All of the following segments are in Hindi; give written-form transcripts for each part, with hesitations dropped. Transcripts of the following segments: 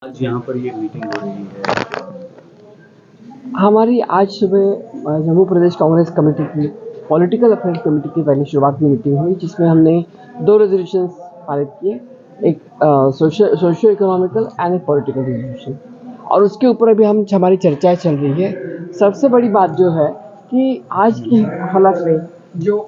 आज यहाँ पर ये मीटिंग हो रही है। हमारी आज सुबह जम्मू प्रदेश कांग्रेस कमेटी की पॉलिटिकल अफेयर्स कमेटी की पहली शुरुआत में मीटिंग हुई, जिसमें हमने 2 रेजोल्यूशंस पारित किए, एक सोशियो इकोनॉमिकल एंड एक पॉलिटिकल रेजोल्यूशन, और उसके ऊपर अभी हमारी चर्चाएं चल रही है। सबसे बड़ी बात जो है कि आज की हालत में जो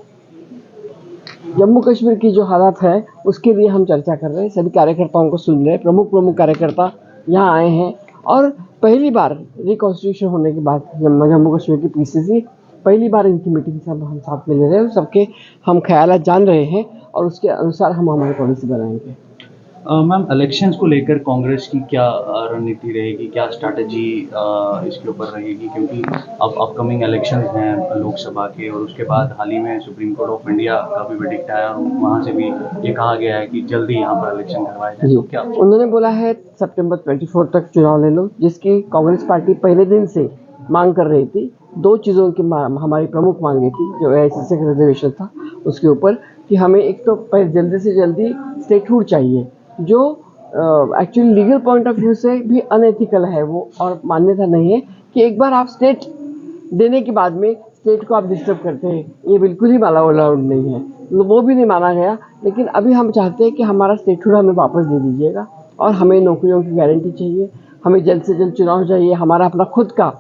जम्मू कश्मीर की जो हालत है उसके लिए हम चर्चा कर रहे हैं। सभी कार्यकर्ताओं को सुन रहे हैं। प्रमुख कार्यकर्ता यहाँ आए हैं और पहली बार रिकॉन्स्टिट्यूशन होने के बाद जम्मू कश्मीर की पीसीसी पहली बार इनकी मीटिंग सब हम साथ में ले रहे हैं। सबके हम ख्यालात जान रहे हैं और उसके अनुसार हम हमारी पॉलिसी बनाएंगे। मैम, इलेक्शंस को लेकर कांग्रेस की क्या रणनीति रहेगी, क्या स्ट्रैटेजी इसके ऊपर रहेगी, क्योंकि अब अपकमिंग इलेक्शंस हैं लोकसभा के, और उसके बाद हाल ही में सुप्रीम कोर्ट ऑफ इंडिया का भी वर्डिक्ट आया और वहाँ से भी ये कहा गया है कि जल्दी यहाँ पर इलेक्शन करवाए जाए। तो क्या उन्होंने बोला है सितंबर 24 तक चुनाव ले लो, जिसकी कांग्रेस पार्टी पहले दिन से मांग कर रही थी। 2 चीज़ों की हमारी प्रमुख मांगे थी, जो एआईसीसी का रिजर्वेशन था उसके ऊपर, कि हमें एक तो जल्दी से जल्दी स्टेटहुड चाहिए, जो actually legal point of view से भी अनएथिकल है वो, और मान्यता नहीं है कि एक बार आप स्टेट देने के बाद में स्टेट को आप डिस्टर्ब करते हैं, ये बिल्कुल ही अलाउड नहीं है, वो भी नहीं माना गया। लेकिन अभी हम चाहते हैं कि हमारा स्टेटहुड हमें वापस दे दीजिएगा, और हमें नौकरियों की गारंटी चाहिए, हमें जल्द से जल्द चुनाव चाहिए, हमारा अपना खुद का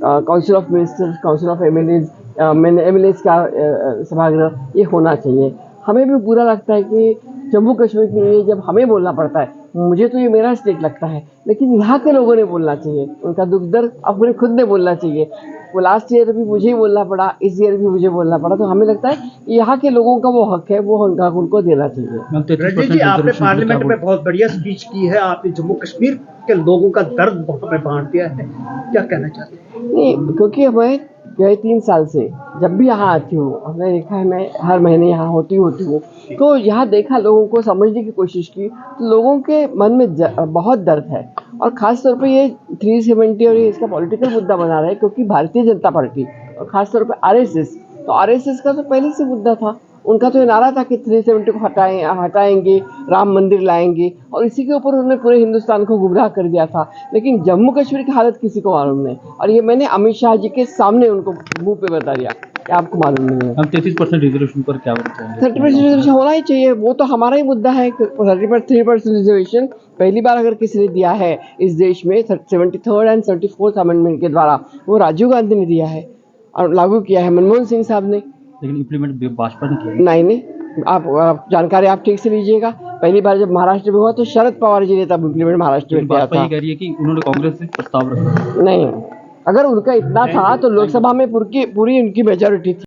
council of ministers, council of MLAs का सभागृह ये होना चाहिए। हमें भी बुरा लगता है कि जम्मू कश्मीर के लिए जब हमें बोलना पड़ता है, मुझे तो ये मेरा स्टेट लगता है, लेकिन यहाँ के लोगों ने बोलना चाहिए, उनका दुख दर्द अपने खुद ने बोलना चाहिए। वो लास्ट ईयर भी मुझे ही बोलना पड़ा, इस ईयर भी मुझे बोलना पड़ा, तो हमें लगता है यहाँ के लोगों का वो हक है, वो हक उनको देना चाहिए। रजनी जी, आपने पार्लियामेंट में बहुत बढ़िया स्पीच की है, आपने जम्मू कश्मीर के लोगों का दर्द वहाँ पे बांट दिया है, क्या कहना चाहते हैं? नहीं, क्योंकि मैं गए 3 साल से जब भी यहाँ आती हूँ, हमने देखा है, मैं हर महीने यहाँ होती हूँ, तो यहाँ देखा, लोगों को समझने की कोशिश की, तो लोगों के मन में बहुत दर्द है, और ख़ास तौर पे ये 370 और ये इसका पॉलिटिकल मुद्दा बना रहे हैं, क्योंकि भारतीय जनता पार्टी और ख़ास तौर पे आरएसएस, तो आरएसएस का तो पहले से मुद्दा था। उनका तो ये नारा था कि 370 को हटाएंगे, राम मंदिर लाएंगे, और इसी के ऊपर उन्होंने पूरे हिंदुस्तान को गुमराह कर दिया था। लेकिन जम्मू कश्मीर की हालत किसी को मालूम नहीं, और ये मैंने अमित शाह जी के सामने उनको मुंह पे बता दिया कि आपको मालूम नहीं है। हम 33% रिजर्वेशन पर क्या बोलते हैं? 30% रिजर्वेशन होना ही चाहिए, वो तो हमारा ही मुद्दा है। 33% रिजर्वेशन पहली बार अगर किसी ने दिया है इस देश में 73rd एंड 74th अमेंडमेंट के द्वारा, वो राजीव गांधी ने दिया है और लागू किया है मनमोहन सिंह साहब ने, लेकिन इम्प्लीमेंट भाजपा ने किया। नहीं, आप जानकारी आप ठीक से लीजिएगा। पहली बार जब महाराष्ट्र में हुआ तो शरद पवार जी ने तब इम्प्लीमेंट महाराष्ट्र में किया था। ये कह रही है कि उन्होंने कांग्रेस से प्रस्ताव रखा। नहीं, अगर उनका इतना था तो लोकसभा में पूरी उनकी मेजॉरिटी थी।